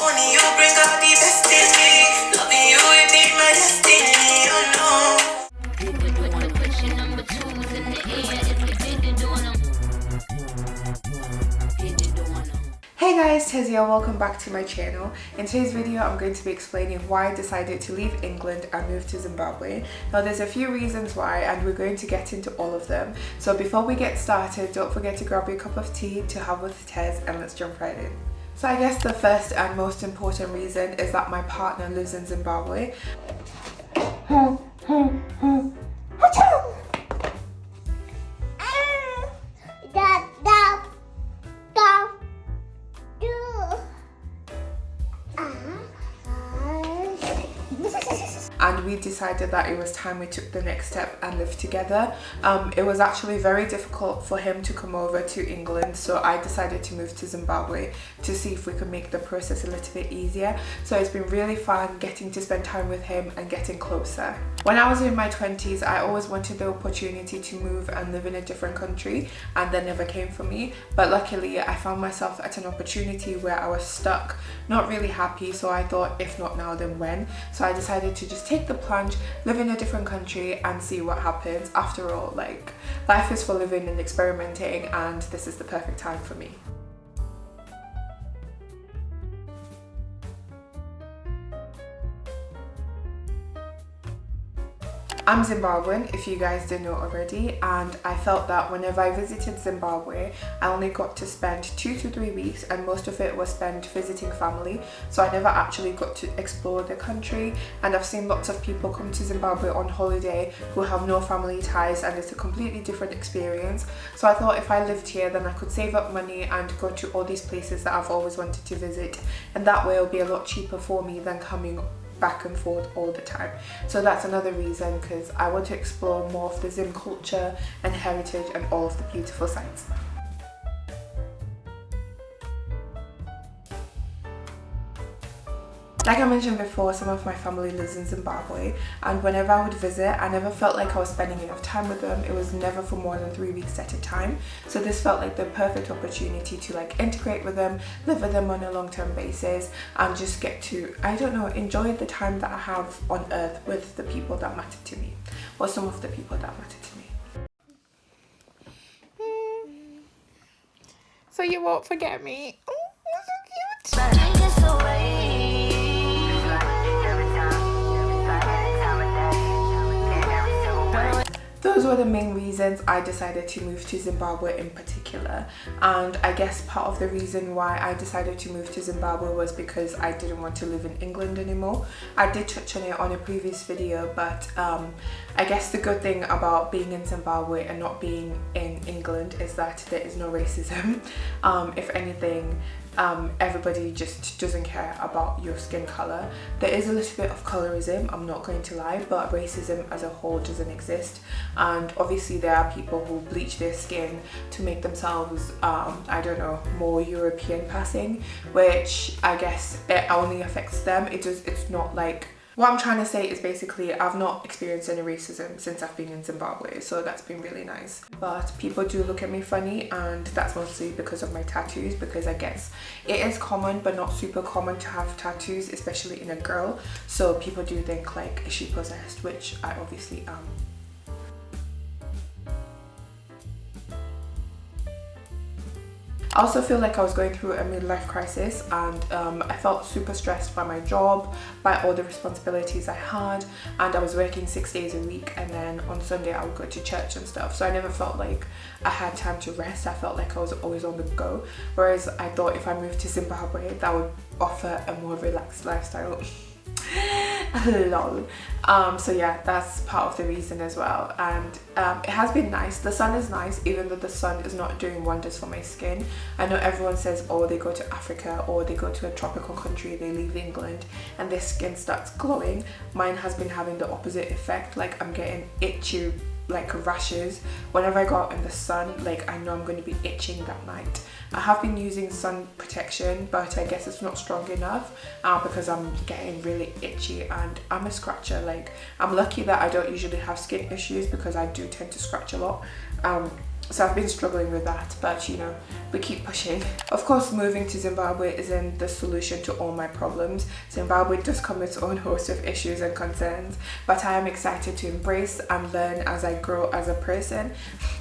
Only you bring out the best in me. Loving you, it be my destiny. Oh no. Hey guys, Tez here, welcome back to my channel. In today's video I'm going to be explaining why I decided to leave England and move to Zimbabwe. Now there's a few reasons why and we're going to get into all of them. So before we get started, don't forget to grab your cup of tea to have with Tez and let's jump right in. So I guess the first and most important reason is that my partner lives in Zimbabwe. And we decided that it was time we took the next step and lived together. It was actually very difficult for him to come over to England, so I decided to move to Zimbabwe to see if we could make the process a little bit easier. So it's been really fun getting to spend time with him and getting closer. When I was in my 20s, I always wanted the opportunity to move and live in a different country, and that never came for me. But luckily I found myself at an opportunity where I was stuck, not really happy, so I thought if not now then when. So I decided to just take the plunge, live in a different country and see what happens. After all, like, life is for living and experimenting, and this is the perfect time for me. I'm Zimbabwean, if you guys didn't know already, and I felt that whenever I visited Zimbabwe, I only got to spend 2 to 3 weeks, and most of it was spent visiting family, so I never actually got to explore the country. And I've seen lots of people come to Zimbabwe on holiday who have no family ties, and it's a completely different experience. So I thought if I lived here, then I could save up money and go to all these places that I've always wanted to visit, and that way it'll be a lot cheaper for me than coming back and forth all the time. So that's another reason, because I want to explore more of the Zim culture and heritage and all of the beautiful sites. Like I mentioned before, some of my family lives in Zimbabwe, and whenever I would visit, I never felt like I was spending enough time with them. It was never for more than 3 weeks at a time. So this felt like the perfect opportunity to like integrate with them, live with them on a long-term basis, and just get to, I don't know, enjoy the time that I have on earth with the people that matter to me, or some of the people that matter to me. So you won't forget me. Oh, so cute. Those were the main reasons I decided to move to Zimbabwe in particular, and I guess part of the reason why I decided to move to Zimbabwe was because I didn't want to live in England anymore. I did touch on it on a previous video, but I guess the good thing about being in Zimbabwe and not being in England is that there is no racism. If anything, everybody just doesn't care about your skin color. There is a little bit of colorism, I'm not going to lie, but racism as a whole doesn't exist. And obviously there are people who bleach their skin to make themselves I don't know, more European passing, which I guess it only affects them. It's not like, what I'm trying to say is basically I've not experienced any racism since I've been in Zimbabwe, so that's been really nice. But people do look at me funny, and that's mostly because of my tattoos, because I guess it is common but not super common to have tattoos, especially in a girl. So people do think like, is she possessed, which I obviously am. I also feel like I was going through a midlife crisis, and I felt super stressed by my job, by all the responsibilities I had, and I was working 6 days a week, and then on Sunday I would go to church and stuff. So I never felt like I had time to rest. I felt like I was always on the go, whereas I thought if I moved to Zimbabwe that would offer a more relaxed lifestyle. Lol. So yeah, that's part of the reason as well. And it has been nice. The sun is nice, even though the sun is not doing wonders for my skin. I know everyone says, oh, they go to Africa or they go to a tropical country, they leave England and their skin starts glowing. Mine has been having the opposite effect. Like, I'm getting itchy, like rashes whenever I go out in the sun. Like, I know I'm going to be itching that night. I have been using sun protection, but I guess it's not strong enough because I'm getting really itchy, and I'm a scratcher. Like, I'm lucky that I don't usually have skin issues because I do tend to scratch a lot. So I've been struggling with that, but you know, we keep pushing. Of course, moving to Zimbabwe isn't the solution to all my problems. Zimbabwe does come with its own host of issues and concerns, but I am excited to embrace and learn as I grow as a person,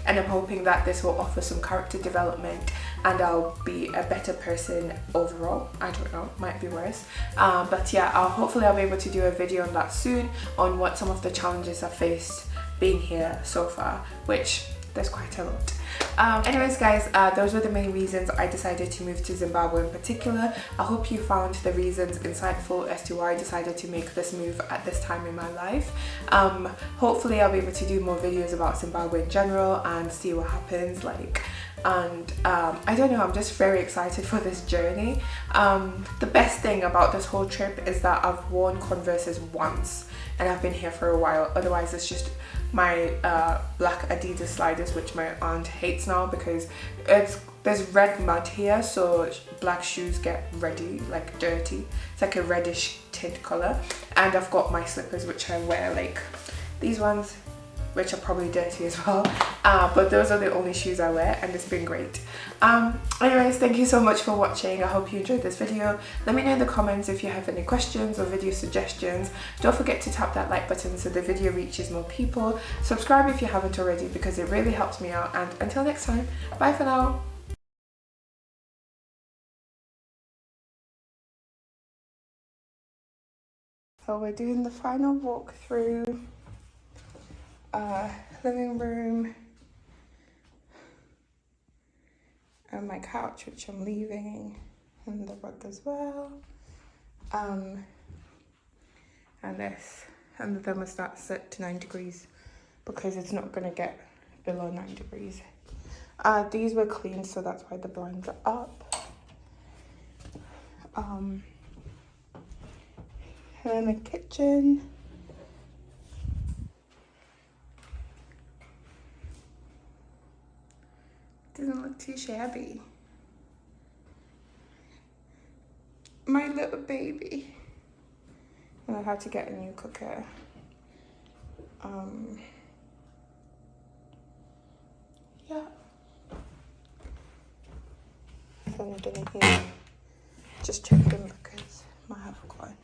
and I'm hoping that this will offer some character development and I'll be a better person overall. I don't know, might be worse. But yeah, hopefully I'll be able to do a video on that soon, on what some of the challenges I've faced being here so far, which there's quite a lot. Anyways guys, those were the main reasons I decided to move to Zimbabwe in particular. I hope you found the reasons insightful as to why I decided to make this move at this time in my life. Hopefully I'll be able to do more videos about Zimbabwe in general and see what happens, and I don't know, I'm just very excited for this journey. The best thing about this whole trip is that I've worn Converses once and I've been here for a while. Otherwise it's just my black Adidas sliders, which my aunt hates now because there's red mud here, so black shoes get dirty. It's like a reddish tint color. And I've got my slippers, which I wear, like these ones, which are probably dirty as well, but those are the only shoes I wear, and it's been great. Anyways, thank you so much for watching. I hope you enjoyed this video. Let me know in the comments if you have any questions or video suggestions. Don't forget to tap that like button so the video reaches more people. Subscribe if you haven't already because it really helps me out, and until next time, bye for now. So we're doing the final walk through living room and my couch, which I'm leaving, and the rug as well, and this, and the thermostat set to 9 degrees because it's not going to get below 9 degrees. These were cleaned, so that's why the blinds are up. And then the kitchen. Doesn't look too shabby. My little baby. And I had to get a new cooker. Yeah. So I'm gonna just check them because I might have forgotten.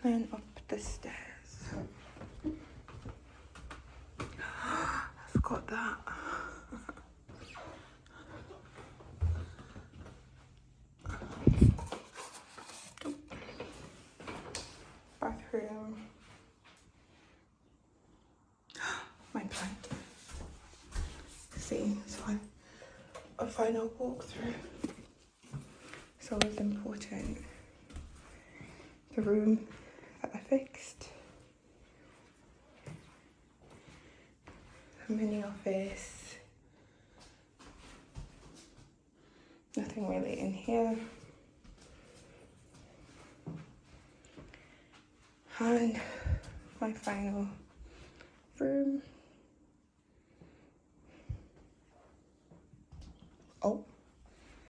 Then up the stairs. I forgot that. Bathroom. My plant. See, so a final walkthrough. It's always important. The room that I fixed. The mini office. Nothing really in here. And my final room. Oh.